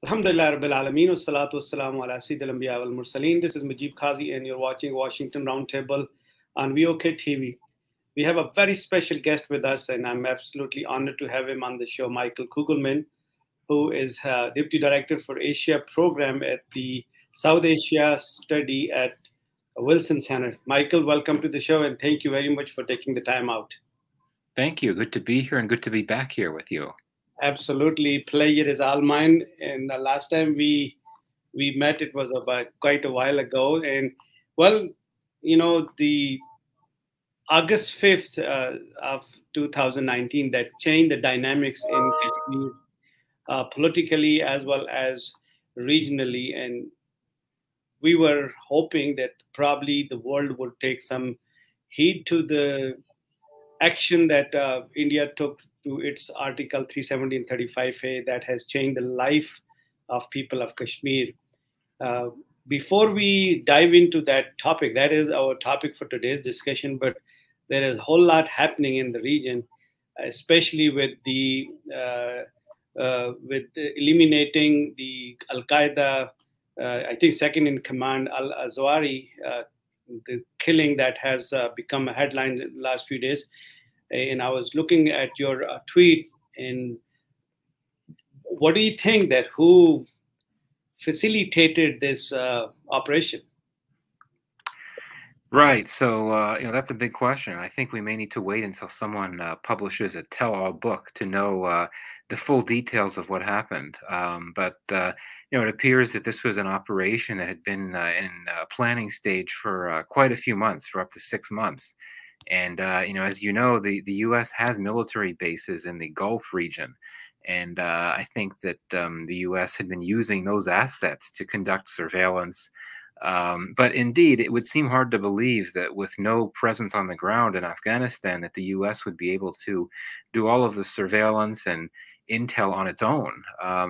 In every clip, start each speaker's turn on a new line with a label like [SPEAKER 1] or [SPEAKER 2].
[SPEAKER 1] Alhamdulillah Rabbil Alameen, wassalatu wassalamu ala Sayyidil Anbiya wal Mursaleen. This is Majib Qazi, and you're watching Washington Roundtable on VOK TV. We have a very special guest with us, and I'm absolutely honored to have him on the show, Michael Kugelman, who is Deputy Director for Asia Program at the South Asia Study at Wilson Center. Michael, welcome to the show, and thank you very much for taking the time out.
[SPEAKER 2] Thank you. Good to be here and good to be back here with you.
[SPEAKER 1] Absolutely, pleasure is all mine. And the last time we met, it was about quite a while ago. And well, the August 5th of 2019 that changed the dynamics in Kashmir, politically as well as regionally. And we were hoping that probably the world would take some heed to the action that India took to its Article 317/35A that has changed the life of people of Kashmir. Before we dive into that topic, that is our topic for today's discussion, but there is a whole lot happening in the region, especially with eliminating the Al Qaeda, I think second in command, Al Azwari, the killing that has become a headline in the last few days. And I was looking at your tweet, and what do you think that who facilitated this operation?
[SPEAKER 2] Right. So, that's a big question. I think we may need to wait until someone publishes a tell-all book to know the full details of what happened. But it appears that this was an operation that had been in planning stage for quite a few months, for up to 6 months. And, as you know, the U.S. has military bases in the Gulf region. And I think that the U.S. had been using those assets to conduct surveillance. But indeed, it would seem hard to believe that with no presence on the ground in Afghanistan, that the U.S. would be able to do all of the surveillance and intel on its own.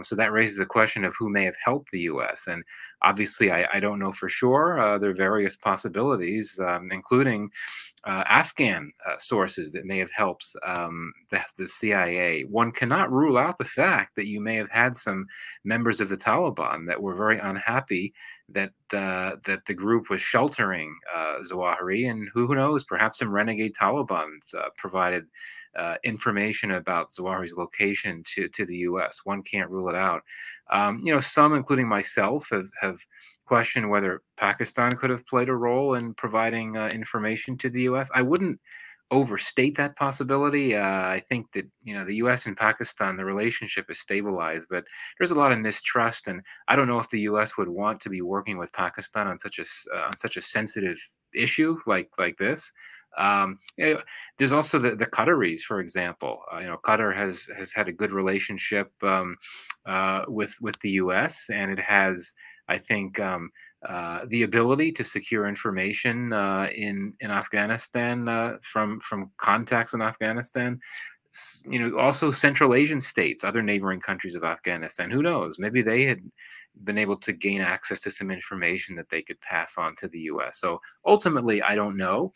[SPEAKER 2] So that raises the question of who may have helped the U.S. And obviously, I don't know for sure. There are various possibilities, including Afghan sources that may have helped the CIA. One cannot rule out the fact that you may have had some members of the Taliban that were very unhappy that the group was sheltering Zawahiri, and who knows, perhaps some renegade Taliban provided information about Zawahiri's location to the U.S. One can't rule it out. Some, including myself, have questioned whether Pakistan could have played a role in providing information to the U.S. I wouldn't overstate that possibility. I think that the U.S. and Pakistan, the relationship is stabilized, but there's a lot of mistrust, and I don't know if the U.S. would want to be working with Pakistan on such a sensitive issue like this. There's also the Qataris, for example. Qatar has had a good relationship with the U.S., and it has, I think, the ability to secure information in Afghanistan from contacts in Afghanistan. Also Central Asian states, other neighboring countries of Afghanistan. Who knows? Maybe they had been able to gain access to some information that they could pass on to the U.S. So ultimately, I don't know.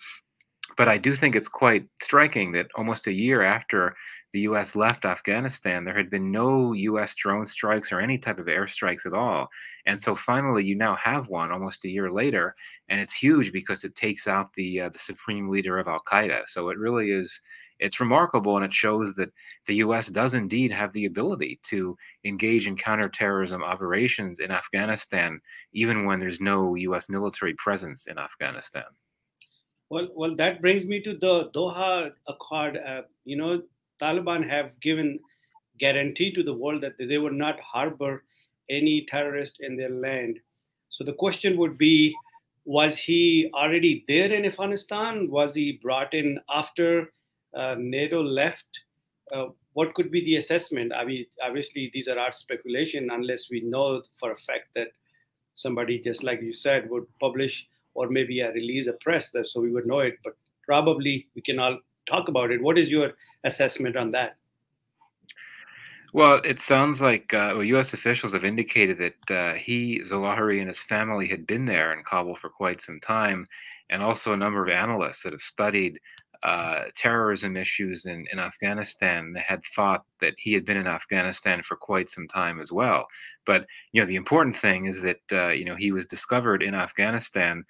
[SPEAKER 2] But I do think it's quite striking that almost a year after the U.S. left Afghanistan, there had been no U.S. drone strikes or any type of airstrikes at all. And so finally, you now have one almost a year later, and it's huge because it takes out the supreme leader of Al Qaeda. So it really is. It's remarkable, and it shows that the U.S. does indeed have the ability to engage in counterterrorism operations in Afghanistan, even when there's no U.S. military presence in Afghanistan.
[SPEAKER 1] Well, that brings me to the Doha Accord. Taliban have given guarantee to the world that they would not harbor any terrorist in their land. So the question would be, was he already there in Afghanistan? Was he brought in after NATO left? What could be the assessment? I mean, obviously, these are our speculation unless we know for a fact that somebody, just like you said, would publish or maybe release a press so we would know it. But probably we can all talk about it. What is your assessment on that?
[SPEAKER 2] Well, it sounds like U.S. officials have indicated that Zawahiri, and his family had been there in Kabul for quite some time, and also a number of analysts that have studied terrorism issues in Afghanistan, had thought that he had been in Afghanistan for quite some time as well. But the important thing is that he was discovered in Afghanistan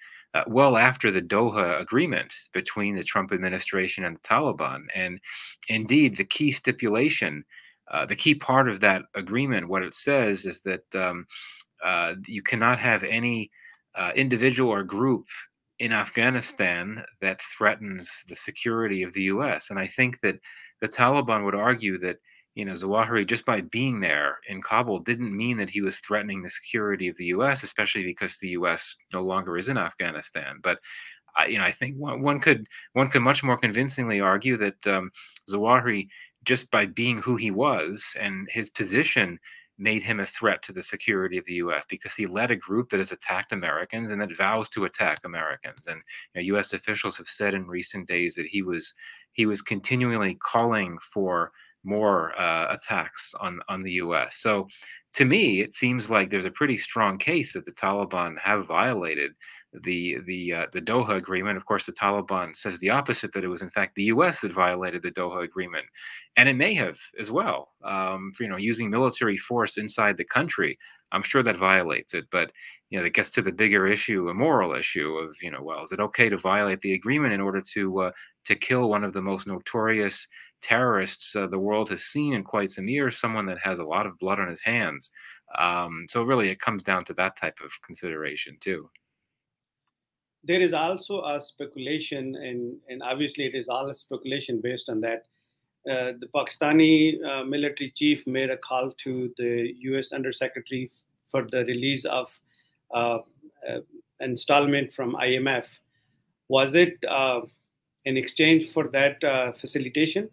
[SPEAKER 2] well after the Doha Agreement between the Trump administration and the Taliban. And indeed, the key stipulation, the key part of that agreement, what it says is that you cannot have any individual or group in Afghanistan that threatens the security of the U.S. And I think that the Taliban would argue that Zawahiri, just by being there in Kabul, didn't mean that he was threatening the security of the U.S., especially because the U.S. no longer is in Afghanistan. But I think one could much more convincingly argue that Zawahiri, just by being who he was and his position, made him a threat to the security of the U.S. because he led a group that has attacked Americans and that vows to attack Americans. And U.S. officials have said in recent days that he was continually calling for more attacks on the U.S. So to me, it seems like there's a pretty strong case that the Taliban have violated the Doha Agreement. Of course, the Taliban says the opposite, that it was in fact the U.S. that violated the Doha Agreement, and it may have as well. For, using military force inside the country, I'm sure that violates it. But that gets to the bigger issue, a moral issue of well, is it okay to violate the agreement in order to kill one of the most notorious terrorists the world has seen in quite some years, someone that has a lot of blood on his hands? So really, it comes down to that type of consideration too.
[SPEAKER 1] There is also a speculation, and obviously it is all a speculation based on that. The Pakistani military chief made a call to the U.S. Undersecretary for the release of installment from IMF. Was it in exchange for that facilitation?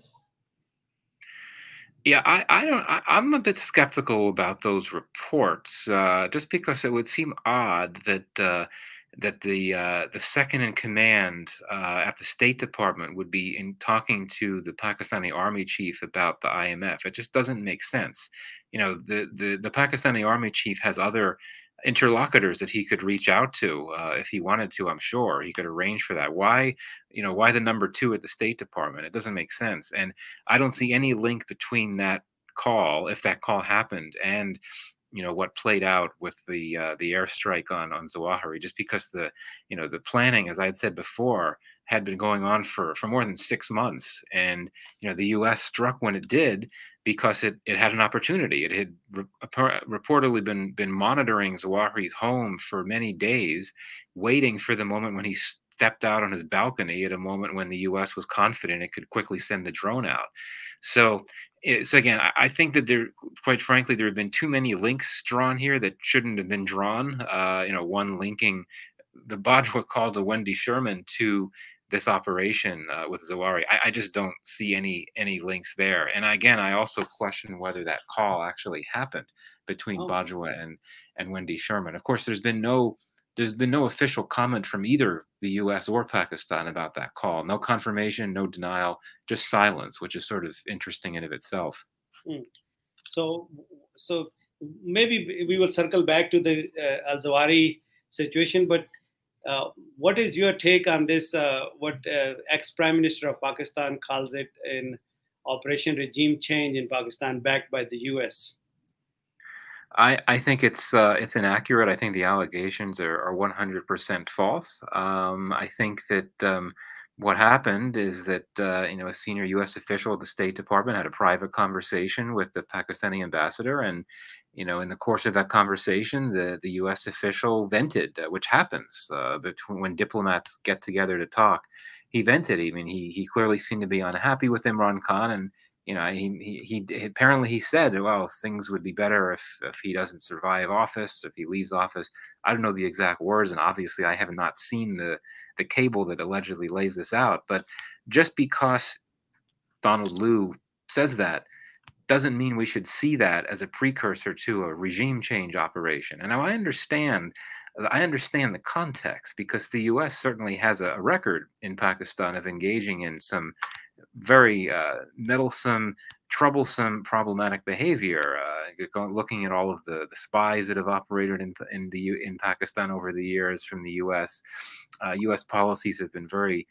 [SPEAKER 2] Yeah, I'm a bit skeptical about those reports, just because it would seem odd that the second in command at the State Department would be in talking to the Pakistani Army chief about the IMF. It just doesn't make sense. The Pakistani Army chief has other interlocutors that he could reach out to if he wanted to. I'm sure he could arrange for that. Why the number two at the State Department? It doesn't make sense. And I don't see any link between that call, if that call happened, and what played out with the airstrike on Zawahiri, just because the planning, as I had said before, had been going on for more than 6 months. And the U.S. struck when it did because it had an opportunity. It had reportedly been monitoring Zawahiri's home for many days, waiting for the moment when he stepped out on his balcony, at a moment when the U.S. was confident it could quickly send the drone out. So again, I think that quite frankly, there have been too many links drawn here that shouldn't have been drawn. One linking the Bajwa call to Wendy Sherman to this operation with Zawahiri. I just don't see any links there. And again, I also question whether that call actually happened between Bajwa and Wendy Sherman. Of course, there's been no official comment from either the U.S. or Pakistan about that call. No confirmation, no denial, just silence, which is sort of interesting in of itself.
[SPEAKER 1] So maybe we will circle back to the Al-Zawahiri situation, but what is your take on this, what ex-Prime Minister of Pakistan calls it an Operation Regime Change in Pakistan backed by the U.S.?
[SPEAKER 2] I think it's inaccurate. I think the allegations are 100% false. I think that what happened is that a senior U.S. official at the State Department had a private conversation with the Pakistani ambassador, and in the course of that conversation, the U.S. official vented, which happens between when diplomats get together to talk. He vented. I mean, he clearly seemed to be unhappy with Imran Khan, and he apparently he said, well, things would be better if he doesn't survive office, if he leaves office. I don't know the exact words, and obviously I have not seen the cable that allegedly lays this out. But just because Donald Liu says that doesn't mean we should see that as a precursor to a regime change operation. And now I understand the context, because the U.S. certainly has a record in Pakistan of engaging in some very meddlesome, troublesome, problematic behavior. Looking at all of the spies that have operated in Pakistan over the years from the U.S., U.S. policies have been very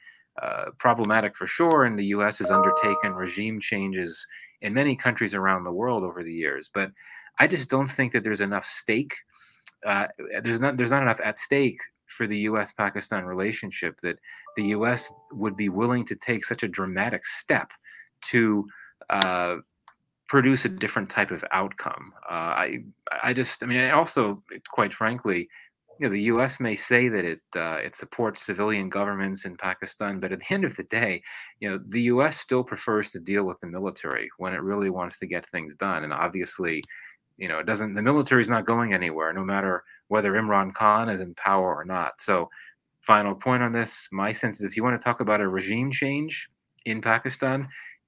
[SPEAKER 2] problematic for sure, and the U.S. has undertaken regime changes in many countries around the world over the years. But I just don't think that there's enough stake. Uh, there's not enough at stake for the U.S.-Pakistan relationship that the U.S. would be willing to take such a dramatic step to produce a different type of outcome. I mean, and also, quite frankly, the U.S. may say that it supports civilian governments in Pakistan, but at the end of the day, the U.S. still prefers to deal with the military when it really wants to get things done. And obviously, it doesn't. The military is not going anywhere, no matter whether Imran Khan is in power or not. So, final point on this, my sense is, if you want to talk about a regime change in Pakistan,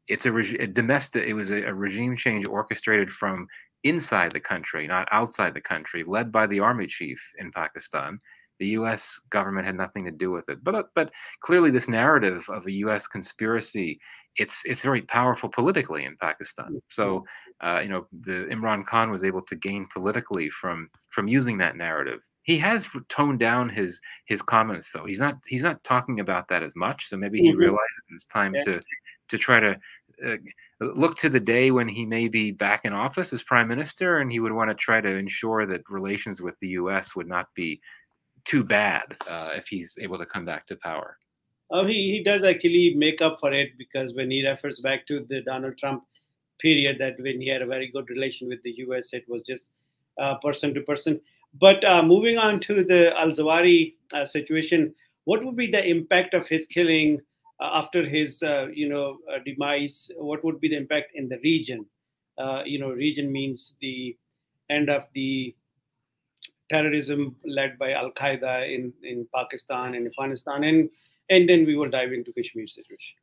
[SPEAKER 2] it's a domestic. It was a regime change orchestrated from inside the country, not outside the country, led by the army chief in Pakistan. The U.S. government had nothing to do with it. But clearly, this narrative of a U.S. conspiracy, it's very powerful politically in Pakistan. So, the Imran Khan was able to gain politically from using that narrative. He has toned down his comments, though. He's not talking about that as much. So maybe he realizes it's time to try to look to the day when he may be back in office as prime minister, and he would want to try to ensure that relations with the U.S. would not be too bad if he's able to come back to power.
[SPEAKER 1] He does actually make up for it, because when he refers back to the Donald Trump period, that when he had a very good relation with the U.S., it was just person to person. But moving on to the Al-Zawahiri situation, what would be the impact of his killing after his demise? What would be the impact in the region? Region means the end of the terrorism led by Al Qaeda in Pakistan and Afghanistan, and then we will dive into Kashmir situation.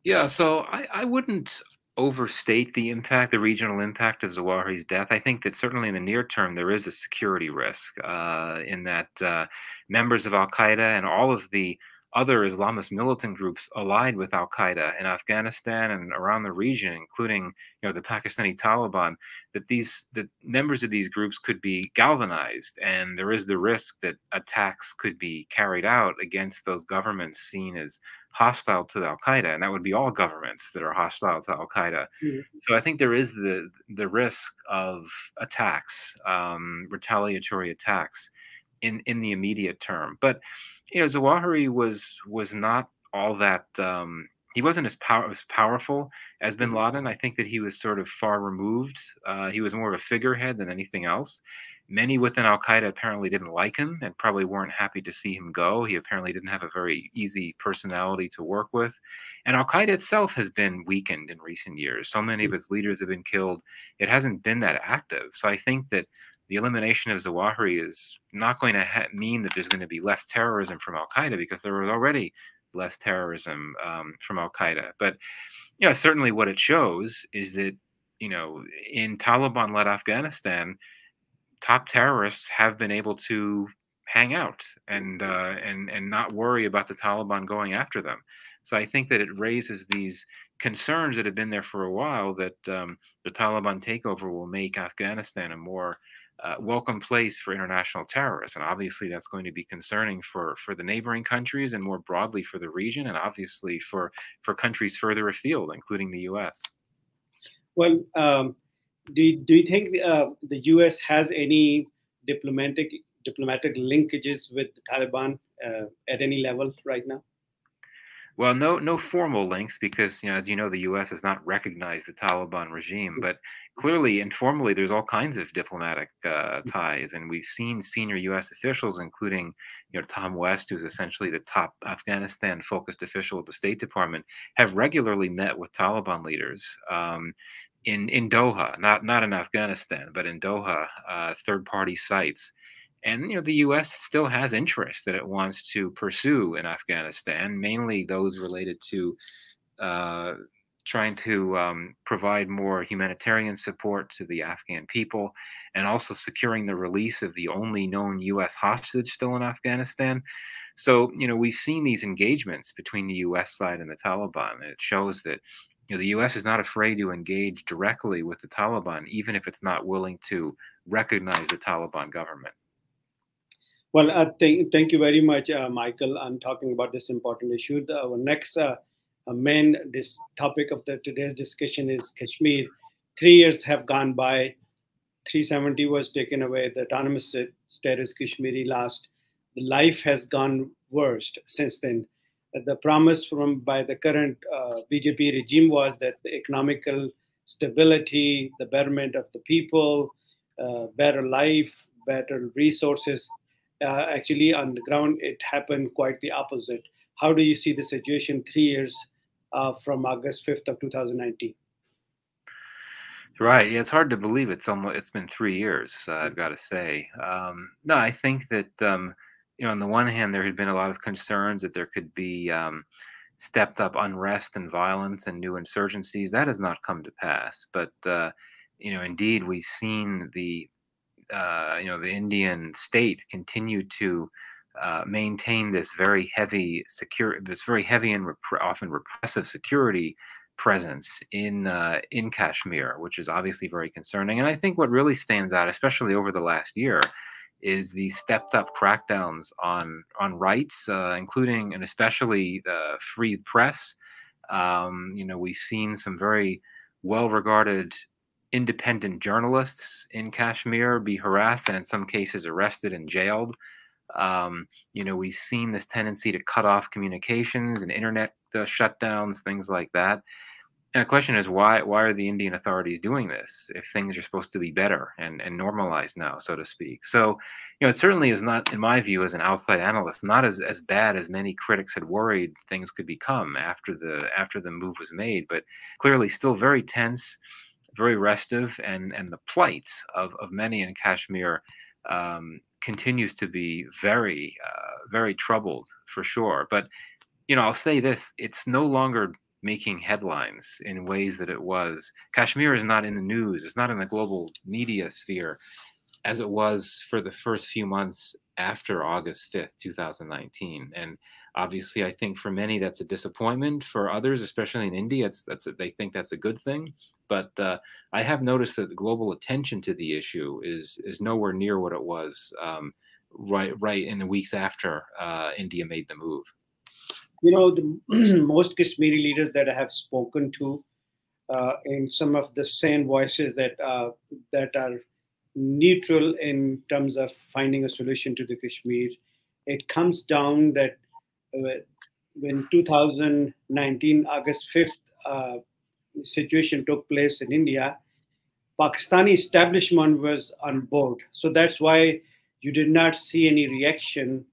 [SPEAKER 2] Yeah, so I wouldn't overstate the regional impact of Zawahiri's death. I think that certainly in the near term there is a security risk in that members of Al Qaeda and all of the other Islamist militant groups allied with Al Qaeda in Afghanistan and around the region, including the Pakistani Taliban, that members of these groups could be galvanized, and there is the risk that attacks could be carried out against those governments seen as hostile to Al Qaeda, and that would be all governments that are hostile to Al Qaeda. So I think there is the risk of attacks, retaliatory attacks in the immediate term. But Zawahiri was not all that. He wasn't as powerful as Bin Laden. I think that he was sort of far removed. He was more of a figurehead than anything else. Many within Al Qaeda apparently didn't like him and probably weren't happy to see him go. He apparently didn't have a very easy personality to work with. And Al Qaeda itself has been weakened in recent years. So many of its leaders have been killed. It hasn't been that active. So I think that the elimination of Zawahiri is not going to mean that there's going to be less terrorism from Al Qaeda, because there was already less terrorism from Al Qaeda. But certainly what it shows is that in Taliban-led Afghanistan, top terrorists have been able to hang out and not worry about the Taliban going after them. So I think that it raises these concerns that have been there for a while, that the Taliban takeover will make Afghanistan a more welcome place for international terrorists. And obviously that's going to be concerning for the neighboring countries, and more broadly for the region, and obviously for countries further afield, including the U.S.
[SPEAKER 1] Well, do you think the U.S. has any diplomatic linkages with the Taliban at any level right now?
[SPEAKER 2] Well, no formal links, because as you know, the U.S. has not recognized the Taliban regime, but clearly, informally, there's all kinds of diplomatic ties, and we've seen senior U.S. officials, including Tom West, who's essentially the top Afghanistan-focused official at the State Department, have regularly met with Taliban leaders in Doha, not in Afghanistan, but in Doha, third-party sites. And the U.S. still has interests that it wants to pursue in Afghanistan, mainly those related to trying to provide more humanitarian support to the Afghan people, and also securing the release of the only known U.S. hostage still in Afghanistan. So, we've seen these engagements between the U.S. side and the Taliban, and it shows that the U.S. is not afraid to engage directly with the Taliban, even if it's not willing to recognize the Taliban government.
[SPEAKER 1] Well, thank you very much, Michael, on talking about this important issue. Our next main topic of today's discussion is Kashmir. 3 years have gone by. 370 was taken away. The autonomous status Kashmiri lost. The life has gone worst since then. The promise from by the current BJP regime was that the economical stability, the betterment of the people, better life, better resources. Actually, on the ground, it happened quite the opposite. How do you see the situation 3 years from August 5th of 2019?
[SPEAKER 2] Right. Yeah, it's hard to believe it's been 3 years. I've got to say. No, I think that on the one hand, there had been a lot of concerns that there could be stepped up unrest and violence and new insurgencies. That has not come to pass. But indeed, we've seen the Indian state continue to maintain this very heavy and often repressive security presence in Kashmir, which is obviously very concerning. And I think what really stands out, especially over the last year, is the stepped up crackdowns on rights, including and especially the free press. We've seen some very well regarded independent journalists in Kashmir be harassed and in some cases arrested and jailed. We've seen this tendency to cut off communications and internet shutdowns, things like that. And the question is, why are the Indian authorities doing this if things are supposed to be better and normalized now, so to speak? So, it certainly is not, in my view, as an outside analyst, not as bad as many critics had worried things could become after the move was made, but clearly still very tense, very restive, and the plight of many in Kashmir continues to be very, very troubled for sure. But, I'll say this, it's no longer making headlines in ways that it was. Kashmir is not in the news. It's not in the global media sphere as it was for the first few months after August 5th, 2019. And obviously, I think for many that's a disappointment. For others, especially in India, they think that's a good thing. But I have noticed that the global attention to the issue is nowhere near what it was right in the weeks after India made the move.
[SPEAKER 1] The most Kashmiri leaders that I have spoken to, and some of the sane voices that are neutral in terms of finding a solution to the Kashmir, it comes down that when 2019 August 5th situation took place in India, Pakistani establishment was on board. So that's why you did not see any reaction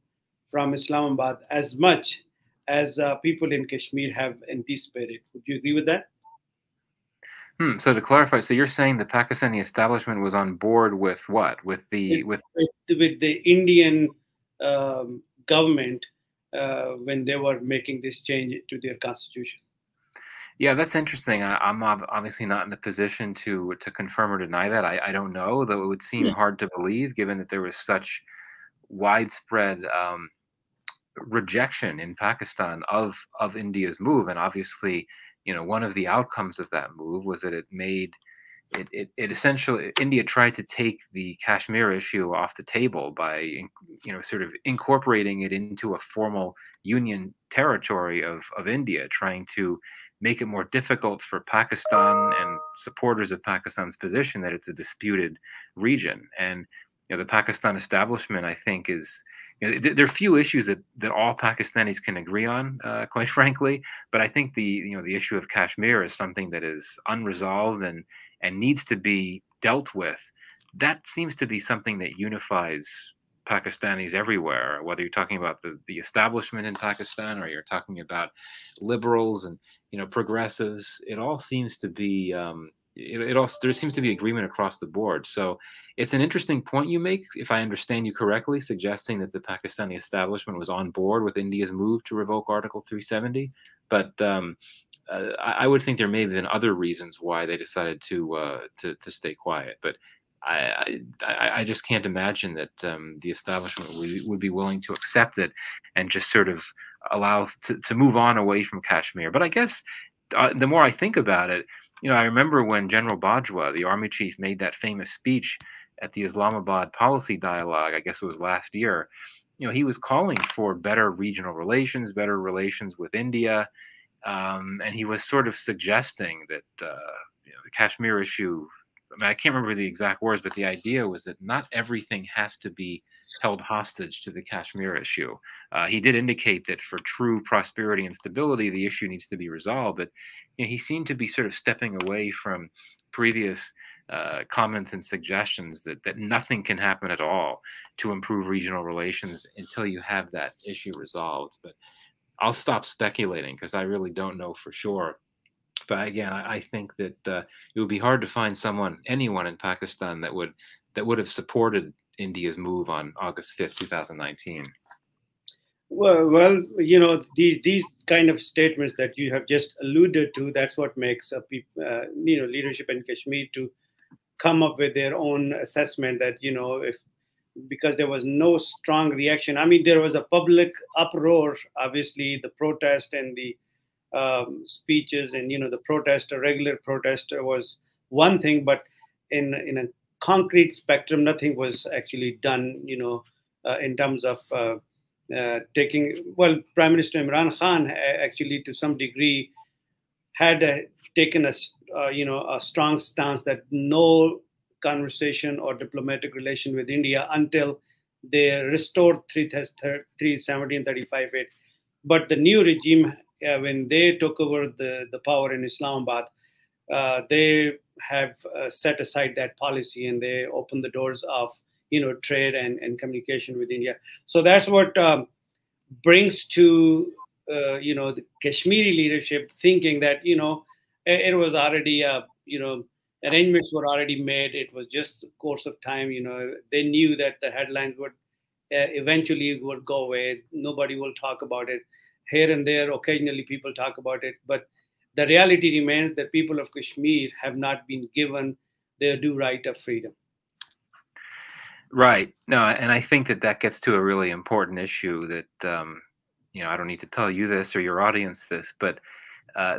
[SPEAKER 1] from Islamabad as much as people in Kashmir have anticipated. Would you agree with that?
[SPEAKER 2] So to clarify, so you're saying the Pakistani establishment was on board with what? With the
[SPEAKER 1] Indian government when they were making this change to their constitution?
[SPEAKER 2] Yeah, that's interesting. I'm obviously not in the position to confirm or deny that. I don't know, though it would seem hard to believe given that there was such widespread rejection in Pakistan of India's move. And obviously, one of the outcomes of that move was that it essentially, India tried to take the Kashmir issue off the table by sort of incorporating it into a formal union territory of India, trying to make it more difficult for Pakistan and supporters of Pakistan's position that it's a disputed region. And the Pakistan establishment, I think, is there are few issues that all Pakistanis can agree on, quite frankly. But I think the issue of Kashmir is something that is unresolved and needs to be dealt with. That seems to be something that unifies Pakistanis everywhere, whether you're talking about the establishment in Pakistan or you're talking about liberals and progressives. It all seems to be there seems to be agreement across the board. So it's an interesting point you make, if I understand you correctly, suggesting that the Pakistani establishment was on board with India's move to revoke Article 370. But I would think there may have been other reasons why they decided to stay quiet. But I just can't imagine that the establishment would be willing to accept it and just sort of allow to move on away from Kashmir. But I guess the more I think about it, I remember when General Bajwa, the army chief, made that famous speech at the Islamabad Policy Dialogue, I guess it was last year, he was calling for better regional relations, better relations with India, and he was sort of suggesting that the Kashmir issue. I mean, I can't remember the exact words, but the idea was that not everything has to be held hostage to the Kashmir issue. He did indicate that for true prosperity and stability, the issue needs to be resolved. But he seemed to be sort of stepping away from previous comments and suggestions that nothing can happen at all to improve regional relations until you have that issue resolved. But I'll stop speculating because I really don't know for sure. But again, I think that it would be hard to find anyone in Pakistan that would have supported India's move on August 5th, 2019.
[SPEAKER 1] Well, these kind of statements that you have just alluded to, that's what makes leadership in Kashmir to come up with their own assessment that, because there was no strong reaction. I mean, there was a public uproar, obviously, the protest and the speeches and, the regular protest was one thing, but in a concrete spectrum, nothing was actually done, in terms of Prime Minister Imran Khan actually, to some degree, had taken a strong stance that no conversation or diplomatic relation with India until they restored 370 and 35-8. But the new regime, when they took over the power in Islamabad, they have set aside that policy and they opened the doors of trade and communication with India. So that's what brings to the Kashmiri leadership thinking that it was already arrangements were already made. It was just a course of time. They knew that the headlines would eventually would go away. Nobody will talk about it. Here and there, occasionally people talk about it, but the reality remains that people of Kashmir have not been given their due right of freedom.
[SPEAKER 2] Right. No, and I think that gets to a really important issue that, I don't need to tell you this or your audience this, but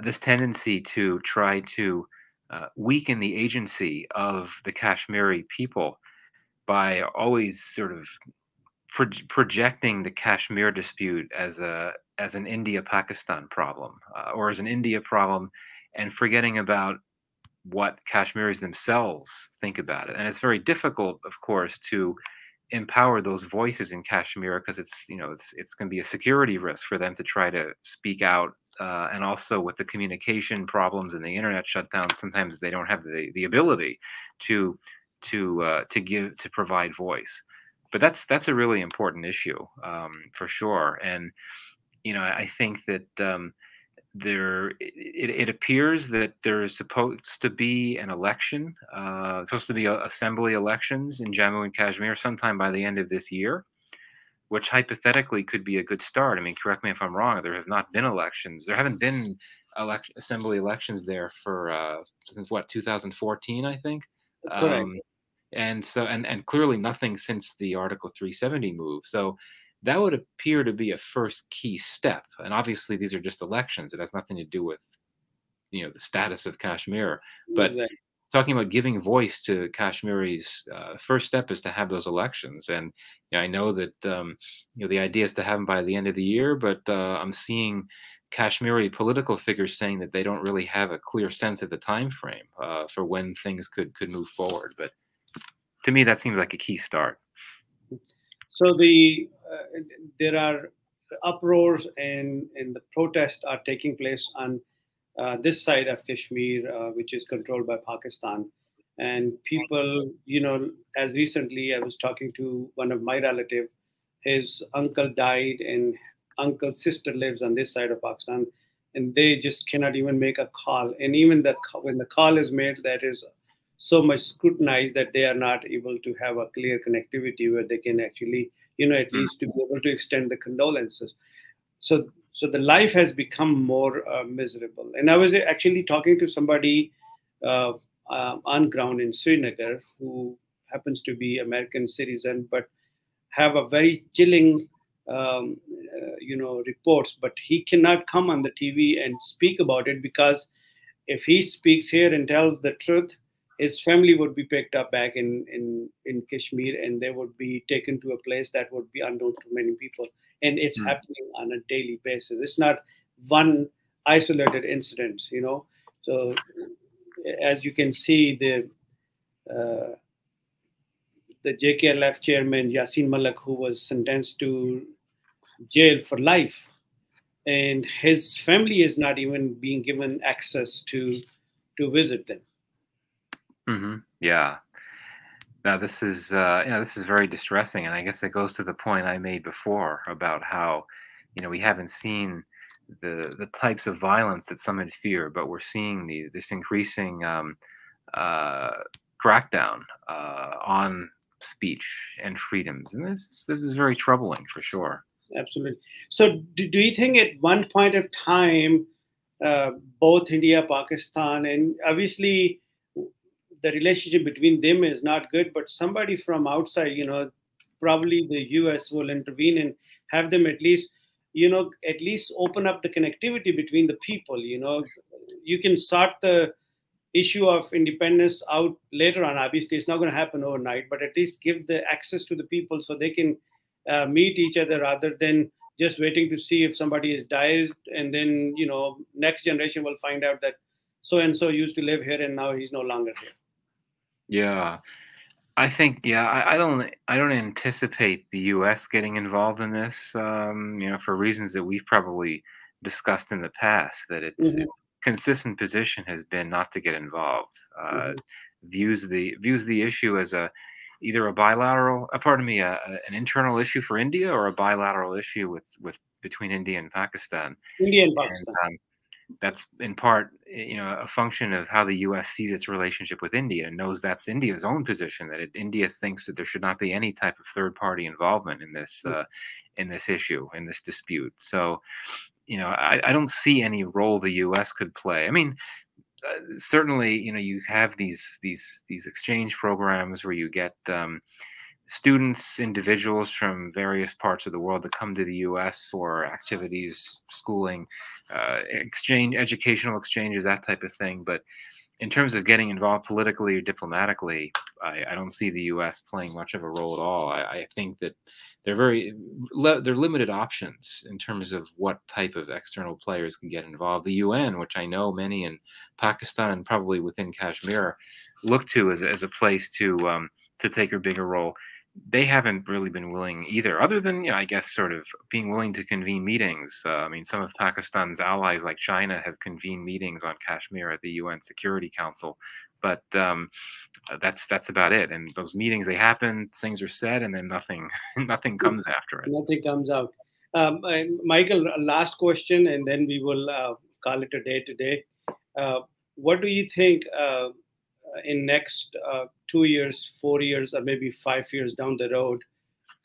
[SPEAKER 2] this tendency to try to weaken the agency of the Kashmiri people by always sort of projecting the Kashmir dispute as an India-Pakistan problem or as an India problem, and forgetting about what Kashmiris themselves think about it. And it's very difficult, of course, to empower those voices in Kashmir because it's going to be a security risk for them to try to speak out. And also with the communication problems and the internet shutdown, sometimes they don't have the ability to provide voice. But that's a really important issue for sure. And I think that it appears that there is supposed to be an election, supposed to be assembly elections in Jammu and Kashmir sometime by the end of this year, which hypothetically could be a good start. I mean, correct me if I'm wrong. There have not been elections. There haven't been assembly elections there for since 2014, I think.
[SPEAKER 1] Correct.
[SPEAKER 2] And so, and clearly nothing since the Article 370 move. So that would appear to be a first key step. And obviously these are just elections. It has nothing to do with, the status of Kashmir. But
[SPEAKER 1] Exactly.
[SPEAKER 2] talking about giving voice to Kashmiris, first step is to have those elections. And I know that, the idea is to have them by the end of the year, but I'm seeing Kashmiri political figures saying that they don't really have a clear sense of the time frame for when things could move forward. But to me, that seems like a key start.
[SPEAKER 1] So there are uproars and the protests are taking place on this side of Kashmir, which is controlled by Pakistan. And people, as recently I was talking to one of my relatives, his uncle died and uncle's sister lives on this side of Pakistan, and they just cannot even make a call. And even when the call is made, that is so much scrutinized that they are not able to have a clear connectivity where they can actually, at least to be able to extend the condolences. So the life has become more miserable. And I was actually talking to somebody on ground in Srinagar who happens to be American citizen, but have a very chilling, reports. But he cannot come on the TV and speak about it because if he speaks here and tells the truth, his family would be picked up back in Kashmir, and they would be taken to a place that would be unknown to many people. And it's
[SPEAKER 2] Mm.
[SPEAKER 1] happening on a daily basis. It's not one isolated incident, So as you can see, uh, the JKLF chairman Yasin Malik, who was sentenced to jail for life, and his family is not even being given access to visit them.
[SPEAKER 2] Yeah. Now this is this is very distressing, and I guess it goes to the point I made before about how we haven't seen the types of violence that some had feared, but we're seeing this increasing uh, crackdown on speech and freedoms, and this is very troubling for sure.
[SPEAKER 1] Absolutely. So, do you think at one point of time, uh, both India, Pakistan, and obviously the relationship between them is not good, but somebody from outside, probably the US will intervene and have them at least open up the connectivity between the people. You can sort the issue of independence out later on. Obviously, it's not going to happen overnight, but at least give the access to the people so they can meet each other rather than just waiting to see if somebody is died, and then next generation will find out that so and so used to live here and now he's no longer here.
[SPEAKER 2] Yeah, I think I don't anticipate the U.S. getting involved in this. For reasons that we've probably discussed in the past, that
[SPEAKER 1] Hmm.
[SPEAKER 2] its consistent position has been not to get involved.
[SPEAKER 1] Hmm.
[SPEAKER 2] Views the issue as either a bilateral, pardon me, an internal issue for India or a bilateral issue with between India and Pakistan.
[SPEAKER 1] India and
[SPEAKER 2] And
[SPEAKER 1] Pakistan.
[SPEAKER 2] that's in part, a function of how the U.S. sees its relationship with India and knows that's India's own position, that India thinks that there should not be any type of third-party involvement in this issue, in this dispute. So, I don't see any role the U.S. could play. I mean, certainly, you have these exchange programs where you get students, individuals from various parts of the world that come to the U.S. for activities, schooling, educational exchanges, that type of thing. But in terms of getting involved politically or diplomatically, I don't see the U.S. playing much of a role at all. I think that they're limited options in terms of what type of external players can get involved. The UN, which I know many in Pakistan and probably within Kashmir look to as a place to take a bigger role, they haven't really been willing either, other than, I guess, sort of being willing to convene meetings. I mean, some of Pakistan's allies, like China, have convened meetings on Kashmir at the UN Security Council, but that's about it. And those meetings, they happen, things are said, and then nothing comes after it.
[SPEAKER 1] Nothing comes out. Michael, last question, and then we will call it a day today. What do you think in next 2 years, 4 years, or maybe 5 years down the road,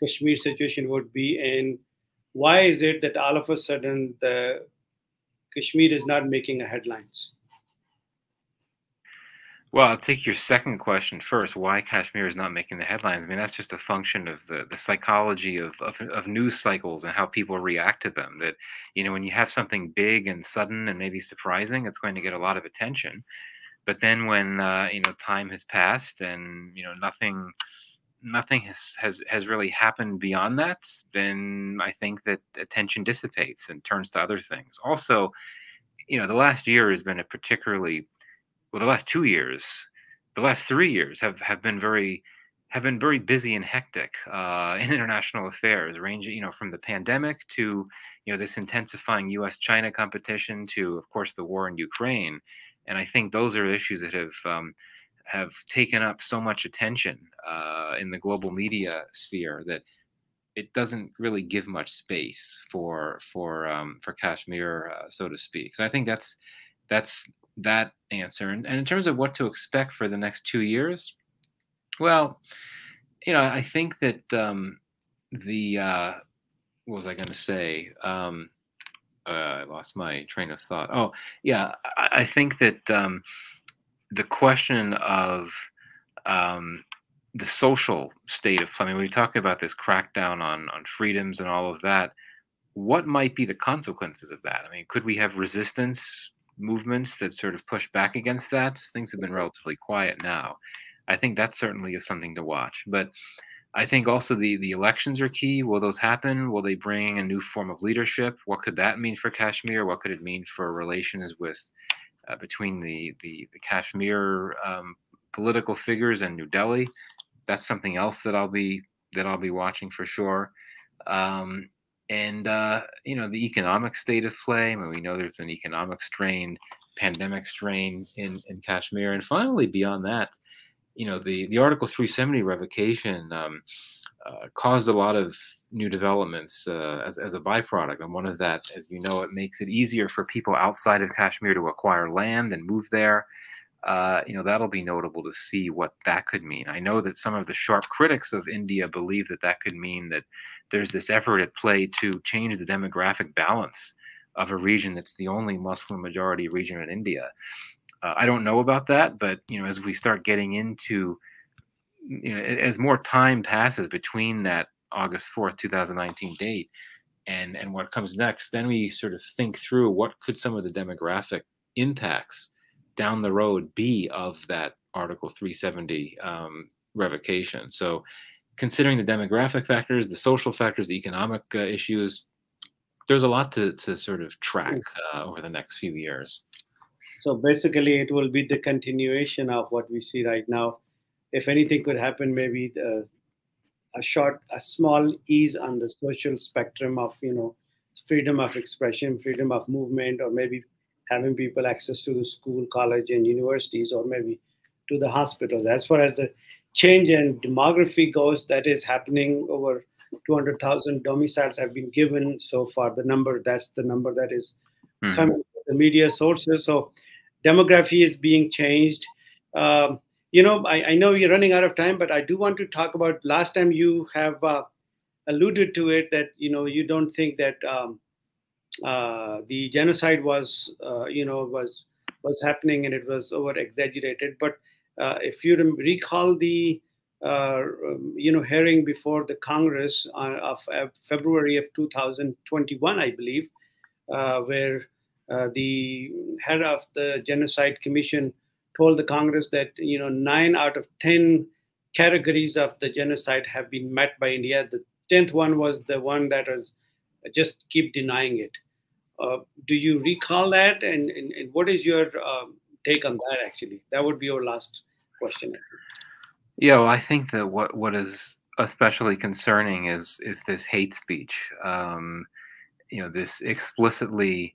[SPEAKER 1] Kashmir situation would be, and why is it that all of a sudden the Kashmir is not making headlines?
[SPEAKER 2] Well, I'll take your second question first. Why Kashmir is not making the headlines? I mean, that's just a function of the psychology of news cycles and how people react to them. That, when you have something big and sudden and maybe surprising, it's going to get a lot of attention. But then when time has passed and nothing has really happened beyond that, then I think that attention dissipates and turns to other things. Also, the last year has been a particularly well, the last 2 years, the last 3 years have been very busy and hectic in international affairs, ranging from the pandemic to this intensifying U.S.-China competition to, of course, the war in Ukraine. And I think those are issues that have taken up so much attention in the global media sphere that it doesn't really give much space for Kashmir, so to speak. So I think that's that answer. And in terms of what to expect for the next 2 years, well, I think that the what was I going to say? I lost my train of thought. Oh, yeah, I think that the question of um, the social state of play. I mean, we talk about this crackdown on freedoms and all of that. What might be the consequences of that? I mean, could we have resistance movements that sort of push back against that. Things have been relatively quiet now. I think that certainly is something to watch. But I think also the elections are key. Will those happen? Will they bring a new form of leadership? What could that mean for Kashmir? What could it mean for relations with between the Kashmir political figures and New Delhi? That's something else that I'll be watching for sure. And the economic state of play. I mean, we know there's been economic strain, pandemic strain in Kashmir, and finally beyond that, the Article 370 revocation caused a lot of new developments as a byproduct. And one of that, as you know, it makes it easier for people outside of Kashmir to acquire land and move there. That'll be notable to see what that could mean. I know that some of the sharp critics of India believe that that could mean that there's this effort at play to change the demographic balance of a region that's the only Muslim majority region in India. I don't know about that, but as we start getting into, as more time passes between that August 4th, 2019 date and what comes next, then we sort of think through what could some of the demographic impacts down the road be of that Article 370 revocation. So considering the demographic factors, the social factors, the economic issues, there's a lot to sort of track over the next few years.
[SPEAKER 1] So basically, it will be the continuation of what we see right now. If anything could happen, maybe a small ease on the social spectrum of freedom of expression, freedom of movement, or maybe having people access to the school, college, and universities, or maybe to the hospitals. As far as the change in demography goes, that is happening. Over 200,000 domiciles have been given so far. That's the number that is coming from the media sources. So demography is being changed. I know we're running out of time, but I do want to talk about last time you have alluded to it that you don't think that the genocide was happening and it was over exaggerated. But if you recall the hearing before the Congress of February of 2021, I believe, where the head of the Genocide Commission told the Congress that 9 out of 10 categories of the genocide have been met by India. The 10th one was the one that was just keep denying it. Do you recall that? And what is your take on that? Actually, that would be your last question.
[SPEAKER 2] Yeah, well, I think that what is especially concerning is this hate speech. This explicitly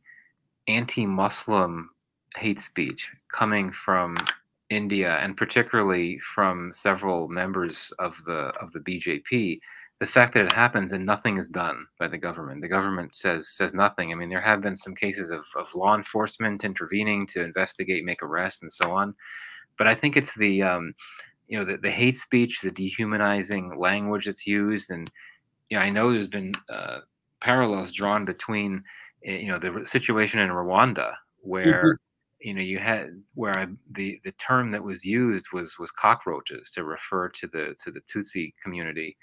[SPEAKER 2] anti-Muslim hate speech coming from India, and particularly from several members of the BJP. The fact that it happens and nothing is done by the government says nothing. I mean, there have been some cases of law enforcement intervening to investigate, make arrests, and so on. But I think it's the hate speech, the dehumanizing language that's used, and I know there's been parallels drawn between the situation in Rwanda, where you had the term that was used was cockroaches to refer to the Tutsi community,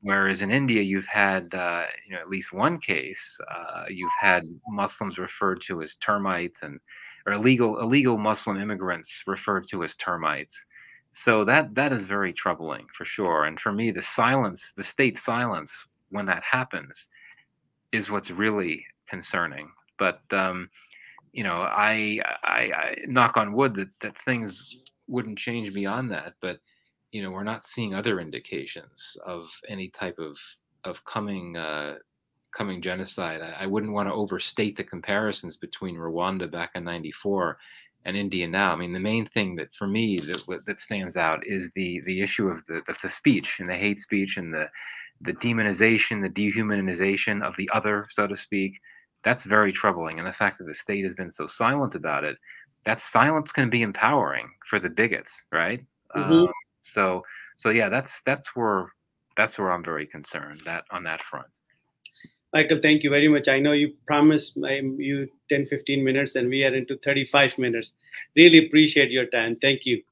[SPEAKER 2] whereas in India you've had at least one case you've had Muslims referred to as termites, or illegal Muslim immigrants referred to as termites. So that is very troubling for sure. And for me, the state silence when that happens is what's really concerning. But I knock on wood that things wouldn't change beyond that. But we're not seeing other indications of any type of coming genocide. I wouldn't want to overstate the comparisons between Rwanda back in '94 and India now. I mean, the main thing that for me that stands out is the issue of the speech and the hate speech and the demonization, the dehumanization of the other, so to speak. That's very troubling. And the fact that the state has been so silent about it, that silence can be empowering for the bigots, right? So yeah, that's where I'm very concerned on that front.
[SPEAKER 1] Michael, thank you very much. I know you promised you 10-15 minutes and we are into 35 minutes. Really appreciate your time. Thank you.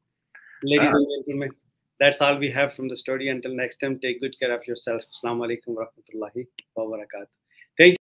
[SPEAKER 1] Ladies and gentlemen, that's all we have from the study. Until next time, take good care of yourself. Assalamu alaikum wa rahmatullahi wa barakatuh. Thank you.